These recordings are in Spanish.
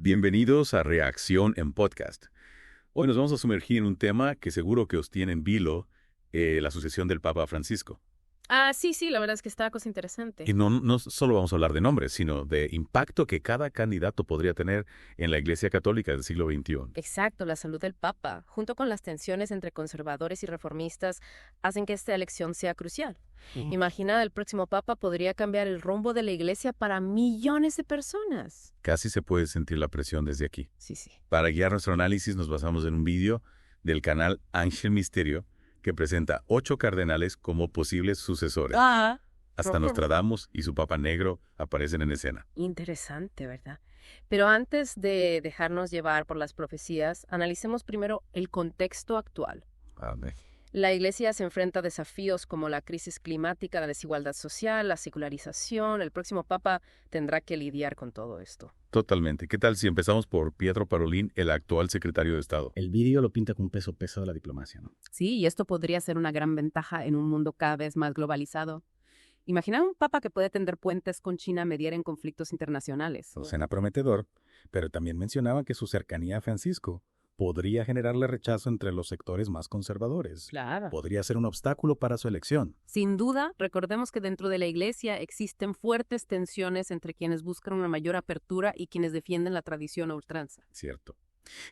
Bienvenidos a Reacción en Podcast. Hoy nos vamos a sumergir en un tema que seguro que os tiene en vilo, la sucesión del Papa Francisco. Sí, la verdad es que está cosa interesante. Y no solo vamos a hablar de nombres, sino de impacto que cada candidato podría tener en la Iglesia Católica del siglo XXI. Exacto, la salud del Papa, junto con las tensiones entre conservadores y reformistas, hacen que esta elección sea crucial. Imagina, el próximo Papa podría cambiar el rumbo de la Iglesia para millones de personas. Casi se puede sentir la presión desde aquí. Sí. Para guiar nuestro análisis nos basamos en un vídeo del canal Ángel Misterio que presenta 8 cardenales como posibles sucesores. Hasta Nostradamus y su Papa Negro aparecen en escena. Interesante, ¿verdad? Pero antes de dejarnos llevar por las profecías, analicemos primero el contexto actual. Amén. La Iglesia se enfrenta a desafíos como la crisis climática, la desigualdad social, la secularización. El próximo Papa tendrá que lidiar con todo esto. Totalmente. ¿Qué tal si empezamos por Pietro Parolin, el actual secretario de Estado? El vídeo lo pinta con un peso pesado de la diplomacia, ¿no? Sí, y esto podría ser una gran ventaja en un mundo cada vez más globalizado. Imagina un Papa que puede tender puentes con China, mediar en conflictos internacionales. Suena prometedor, pero también mencionaba que su cercanía a Francisco podría generarle rechazo entre los sectores más conservadores. Claro. Podría ser un obstáculo para su elección. Sin duda, recordemos que dentro de la Iglesia existen fuertes tensiones entre quienes buscan una mayor apertura y quienes defienden la tradición a ultranza. Cierto.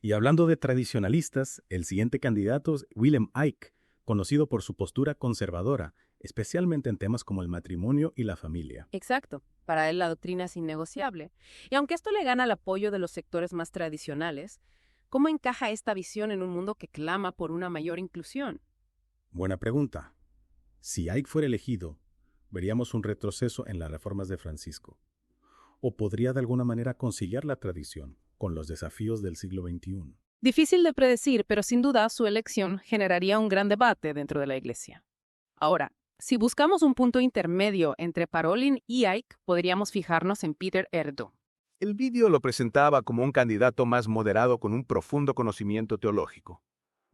Y hablando de tradicionalistas, el siguiente candidato es Willem Ike, conocido por su postura conservadora, especialmente en temas como el matrimonio y la familia. Exacto. Para él la doctrina es innegociable. Y aunque esto le gana el apoyo de los sectores más tradicionales, ¿cómo encaja esta visión en un mundo que clama por una mayor inclusión? Buena pregunta. Si Ike fuera elegido, veríamos un retroceso en las reformas de Francisco. ¿O podría de alguna manera conciliar la tradición con los desafíos del siglo XXI? Difícil de predecir, pero sin duda su elección generaría un gran debate dentro de la Iglesia. Ahora, si buscamos un punto intermedio entre Parolin y Ike, podríamos fijarnos en Peter Erdo. El vídeo lo presentaba como un candidato más moderado con un profundo conocimiento teológico.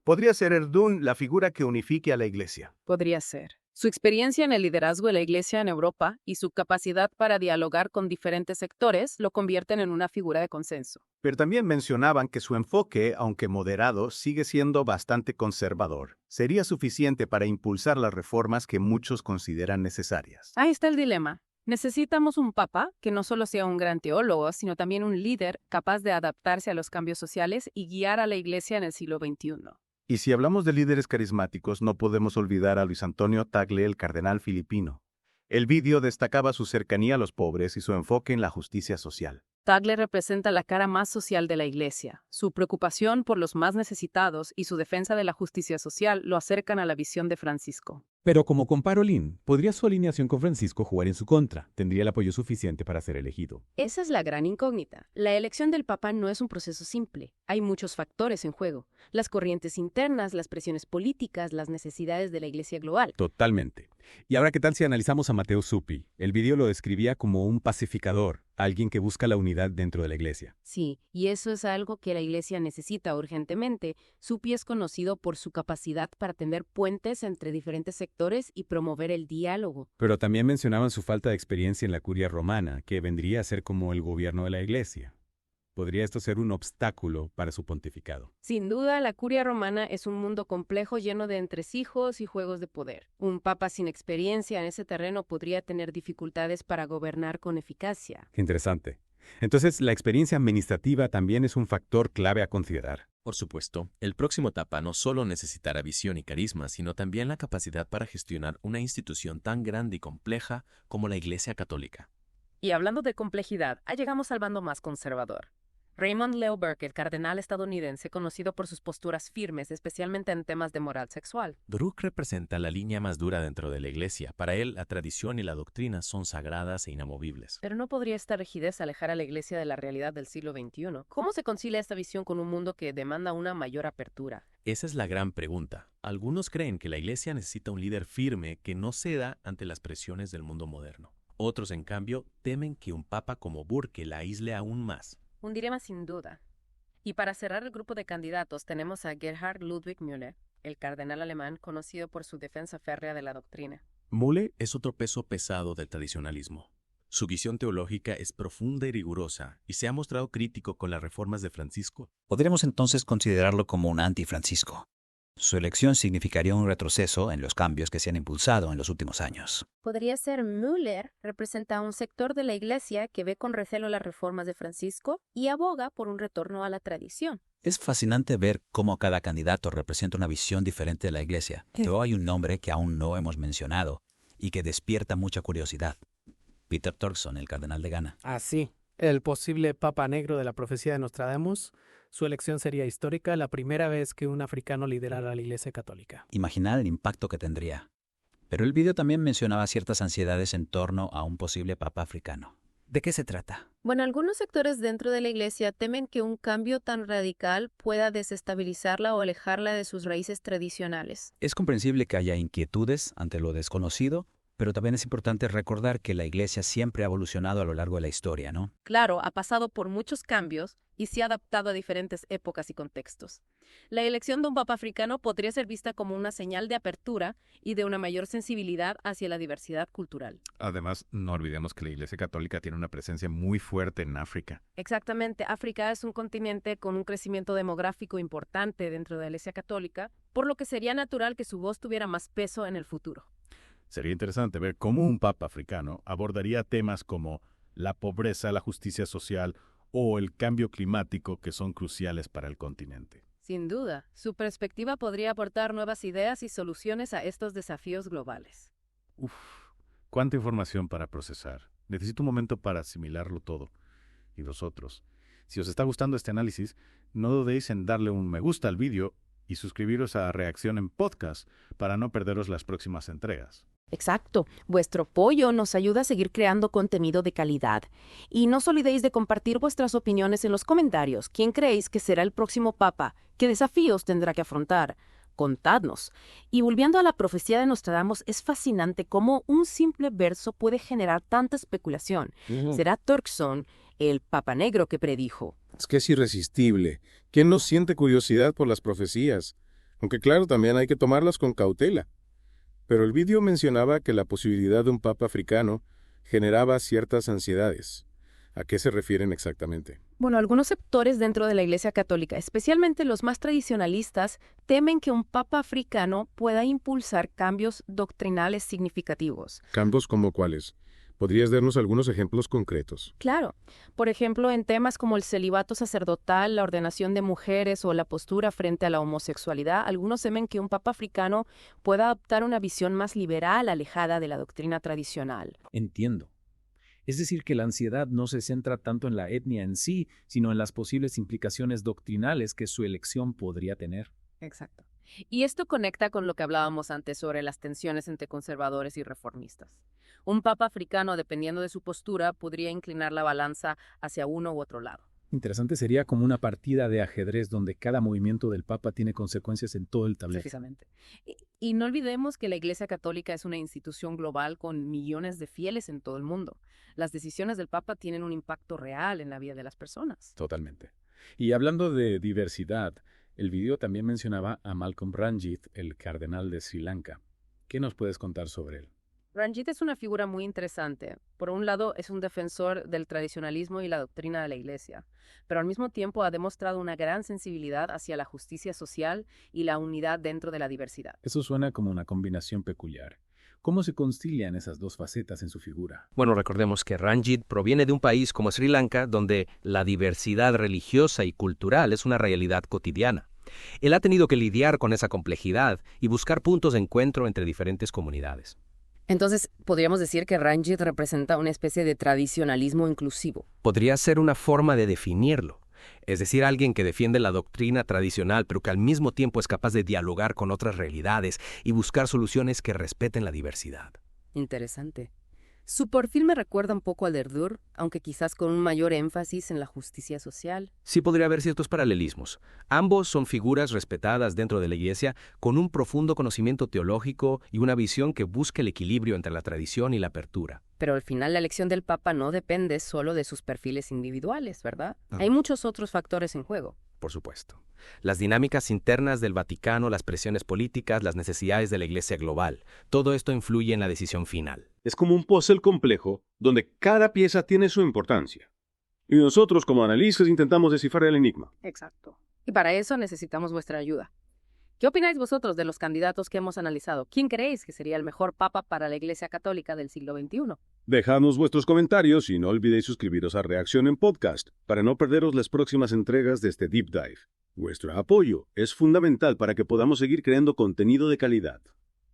Podría ser Erdún la figura que unifique a la Iglesia. Podría ser. Su experiencia en el liderazgo de la Iglesia en Europa y su capacidad para dialogar con diferentes sectores lo convierten en una figura de consenso. Pero también mencionaban que su enfoque, aunque moderado, sigue siendo bastante conservador. Sería suficiente para impulsar las reformas que muchos consideran necesarias. Ahí está el dilema. Necesitamos un papa que no solo sea un gran teólogo, sino también un líder capaz de adaptarse a los cambios sociales y guiar a la Iglesia en el siglo XXI. Y si hablamos de líderes carismáticos, no podemos olvidar a Luis Antonio Tagle, el cardenal filipino. El vídeo destacaba su cercanía a los pobres y su enfoque en la justicia social. Tagle representa la cara más social de la Iglesia. Su preocupación por los más necesitados y su defensa de la justicia social lo acercan a la visión de Francisco. Pero como con Parolin, ¿podría su alineación con Francisco jugar en su contra? ¿Tendría el apoyo suficiente para ser elegido? Esa es la gran incógnita. La elección del Papa no es un proceso simple. Hay muchos factores en juego. Las corrientes internas, las presiones políticas, las necesidades de la Iglesia global. Totalmente. ¿Y ahora qué tal si analizamos a Matteo Zuppi? El vídeo lo describía como un pacificador, alguien que busca la unidad dentro de la Iglesia. Sí, y eso es algo que la Iglesia necesita urgentemente. Zuppi es conocido por su capacidad para tender puentes entre diferentes sectores y promover el diálogo. Pero también mencionaban su falta de experiencia en la curia romana, que vendría a ser como el gobierno de la Iglesia. ¿Podría esto ser un obstáculo para su pontificado? Sin duda, la curia romana es un mundo complejo lleno de entresijos y juegos de poder. Un papa sin experiencia en ese terreno podría tener dificultades para gobernar con eficacia. Qué interesante. Entonces, la experiencia administrativa también es un factor clave a considerar. Por supuesto, el próximo Papa no solo necesitará visión y carisma, sino también la capacidad para gestionar una institución tan grande y compleja como la Iglesia Católica. Y hablando de complejidad, llegamos al bando más conservador. Raymond Leo Burke, el cardenal estadounidense, conocido por sus posturas firmes, especialmente en temas de moral sexual. Burke representa la línea más dura dentro de la Iglesia. Para él, la tradición y la doctrina son sagradas e inamovibles. Pero no podría esta rigidez alejar a la Iglesia de la realidad del siglo XXI. ¿Cómo se concilia esta visión con un mundo que demanda una mayor apertura? Esa es la gran pregunta. Algunos creen que la Iglesia necesita un líder firme que no ceda ante las presiones del mundo moderno. Otros, en cambio, temen que un papa como Burke la aísle aún más. Un dilema sin duda. Y para cerrar el grupo de candidatos tenemos a Gerhard Ludwig Müller, el cardenal alemán conocido por su defensa férrea de la doctrina. Müller es otro peso pesado del tradicionalismo. Su visión teológica es profunda y rigurosa, y se ha mostrado crítico con las reformas de Francisco. Podríamos entonces considerarlo como un anti-Francisco. Su elección significaría un retroceso en los cambios que se han impulsado en los últimos años. Podría ser Müller representa a un sector de la Iglesia que ve con recelo las reformas de Francisco y aboga por un retorno a la tradición. Es fascinante ver cómo cada candidato representa una visión diferente de la Iglesia, pero hay un nombre que aún no hemos mencionado y que despierta mucha curiosidad. Peter Turkson, el cardenal de Ghana. Ah, sí. El posible Papa Negro de la profecía de Nostradamus. Su elección sería histórica, la primera vez que un africano liderara la Iglesia Católica. Imaginar el impacto que tendría. Pero el video también mencionaba ciertas ansiedades en torno a un posible papa africano. ¿De qué se trata? Bueno, algunos sectores dentro de la Iglesia temen que un cambio tan radical pueda desestabilizarla o alejarla de sus raíces tradicionales. Es comprensible que haya inquietudes ante lo desconocido, pero también es importante recordar que la Iglesia siempre ha evolucionado a lo largo de la historia, ¿no? Claro, ha pasado por muchos cambios y se ha adaptado a diferentes épocas y contextos. La elección de un papa africano podría ser vista como una señal de apertura y de una mayor sensibilidad hacia la diversidad cultural. Además, no olvidemos que la Iglesia Católica tiene una presencia muy fuerte en África. Exactamente, África es un continente con un crecimiento demográfico importante dentro de la Iglesia Católica, por lo que sería natural que su voz tuviera más peso en el futuro. Sería interesante ver cómo un papa africano abordaría temas como la pobreza, la justicia social o el cambio climático que son cruciales para el continente. Sin duda, su perspectiva podría aportar nuevas ideas y soluciones a estos desafíos globales. Uf, cuánta información para procesar. Necesito un momento para asimilarlo todo. Y vosotros, si os está gustando este análisis, no dudéis en darle un me gusta al vídeo y suscribiros a Reacción en Podcast para no perderos las próximas entregas. Exacto. Vuestro apoyo nos ayuda a seguir creando contenido de calidad. Y no os olvidéis de compartir vuestras opiniones en los comentarios. ¿Quién creéis que será el próximo papa? ¿Qué desafíos tendrá que afrontar? Contadnos. Y volviendo a la profecía de Nostradamus, es fascinante cómo un simple verso puede generar tanta especulación. ¿Será Turkson el papa negro que predijo? Es que es irresistible. ¿Quién no siente curiosidad por las profecías? Aunque claro, también hay que tomarlas con cautela. Pero el vídeo mencionaba que la posibilidad de un papa africano generaba ciertas ansiedades. ¿A qué se refieren exactamente? Bueno, algunos sectores dentro de la Iglesia Católica, especialmente los más tradicionalistas, temen que un papa africano pueda impulsar cambios doctrinales significativos. ¿Cambios como cuáles? ¿Podrías darnos algunos ejemplos concretos? Claro. Por ejemplo, en temas como el celibato sacerdotal, la ordenación de mujeres o la postura frente a la homosexualidad, algunos temen que un papa africano pueda adoptar una visión más liberal, alejada de la doctrina tradicional. Entiendo. Es decir, que la ansiedad no se centra tanto en la etnia en sí, sino en las posibles implicaciones doctrinales que su elección podría tener. Exacto. Y esto conecta con lo que hablábamos antes sobre las tensiones entre conservadores y reformistas. Un papa africano, dependiendo de su postura, podría inclinar la balanza hacia uno u otro lado. Interesante sería como una partida de ajedrez donde cada movimiento del papa tiene consecuencias en todo el tablero. Precisamente. Y no olvidemos que la Iglesia Católica es una institución global con millones de fieles en todo el mundo. Las decisiones del papa tienen un impacto real en la vida de las personas. Totalmente. Y hablando de diversidad, el video también mencionaba a Malcolm Ranjith, el cardenal de Sri Lanka. ¿Qué nos puedes contar sobre él? Ranjith es una figura muy interesante. Por un lado, es un defensor del tradicionalismo y la doctrina de la Iglesia, pero al mismo tiempo ha demostrado una gran sensibilidad hacia la justicia social y la unidad dentro de la diversidad. Eso suena como una combinación peculiar. ¿Cómo se concilian esas dos facetas en su figura? Bueno, recordemos que Ranjith proviene de un país como Sri Lanka, donde la diversidad religiosa y cultural es una realidad cotidiana. Él ha tenido que lidiar con esa complejidad y buscar puntos de encuentro entre diferentes comunidades. Entonces, podríamos decir que Ranjith representa una especie de tradicionalismo inclusivo. Podría ser una forma de definirlo. Es decir, alguien que defiende la doctrina tradicional, pero que al mismo tiempo es capaz de dialogar con otras realidades y buscar soluciones que respeten la diversidad. Interesante. Su perfil me recuerda un poco al de Erdur, aunque quizás con un mayor énfasis en la justicia social. Sí podría haber ciertos paralelismos. Ambos son figuras respetadas dentro de la Iglesia con un profundo conocimiento teológico y una visión que busca el equilibrio entre la tradición y la apertura. Pero al final la elección del Papa no depende solo de sus perfiles individuales, ¿verdad? Hay muchos otros factores en juego. por supuesto. Las dinámicas internas del Vaticano, las presiones políticas, las necesidades de la Iglesia global, todo esto influye en la decisión final. Es como un puzzle complejo donde cada pieza tiene su importancia. Y nosotros, como analistas, intentamos descifrar el enigma. Exacto. Y para eso necesitamos vuestra ayuda. ¿Qué opináis vosotros de los candidatos que hemos analizado? ¿Quién creéis que sería el mejor papa para la Iglesia Católica del siglo XXI? Dejadnos vuestros comentarios y no olvidéis suscribiros a Reacción en Podcast para no perderos las próximas entregas de este Deep Dive. Vuestro apoyo es fundamental para que podamos seguir creando contenido de calidad.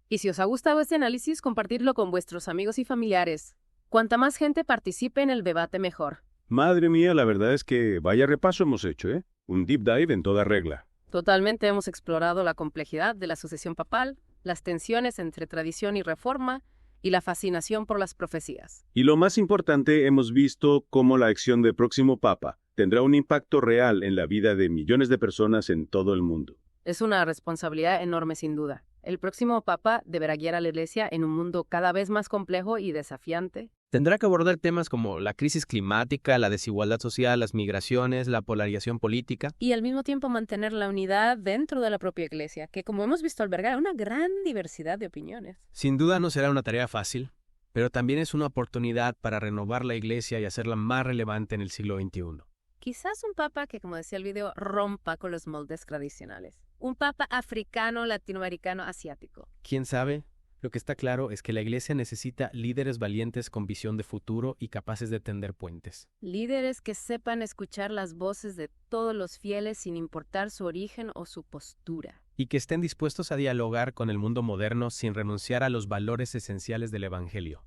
Y si os ha gustado este análisis, compartidlo con vuestros amigos y familiares. Cuanta más gente participe en el debate, mejor. Madre mía, la verdad es que vaya repaso hemos hecho, ¿eh? Un Deep Dive en toda regla. Totalmente hemos explorado la complejidad de la sucesión papal, las tensiones entre tradición y reforma, y la fascinación por las profecías. Y lo más importante, hemos visto cómo la elección del próximo papa tendrá un impacto real en la vida de millones de personas en todo el mundo. Es una responsabilidad enorme, sin duda. El próximo papa deberá guiar a la Iglesia en un mundo cada vez más complejo y desafiante. Tendrá que abordar temas como la crisis climática, la desigualdad social, las migraciones, la polarización política. Y al mismo tiempo mantener la unidad dentro de la propia Iglesia, que como hemos visto alberga una gran diversidad de opiniones. Sin duda no será una tarea fácil, pero también es una oportunidad para renovar la Iglesia y hacerla más relevante en el siglo XXI. Quizás un papa que, como decía el video, rompa con los moldes tradicionales. Un papa africano, latinoamericano, asiático. ¿Quién sabe? Lo que está claro es que la Iglesia necesita líderes valientes con visión de futuro y capaces de tender puentes. Líderes que sepan escuchar las voces de todos los fieles sin importar su origen o su postura. Y que estén dispuestos a dialogar con el mundo moderno sin renunciar a los valores esenciales del Evangelio.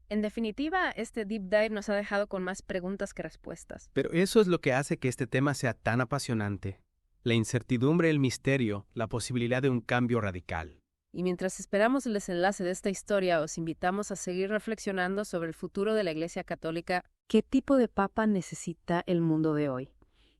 En definitiva, este Deep Dive nos ha dejado con más preguntas que respuestas. Pero eso es lo que hace que este tema sea tan apasionante. La incertidumbre, el misterio, la posibilidad de un cambio radical. Y mientras esperamos el desenlace de esta historia, os invitamos a seguir reflexionando sobre el futuro de la Iglesia Católica. ¿Qué tipo de papa necesita el mundo de hoy?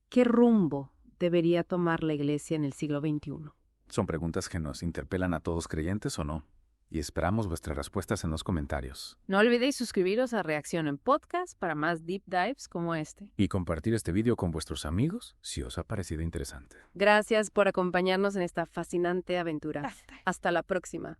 ¿Qué rumbo debería tomar la Iglesia en el siglo XXI? Son preguntas que nos interpelan a todos, creyentes o no. Y esperamos vuestras respuestas en los comentarios. No olvidéis suscribiros a Reacción en Podcast para más Deep Dives como este. Y compartir este video con vuestros amigos si os ha parecido interesante. Gracias por acompañarnos en esta fascinante aventura. Hasta la próxima.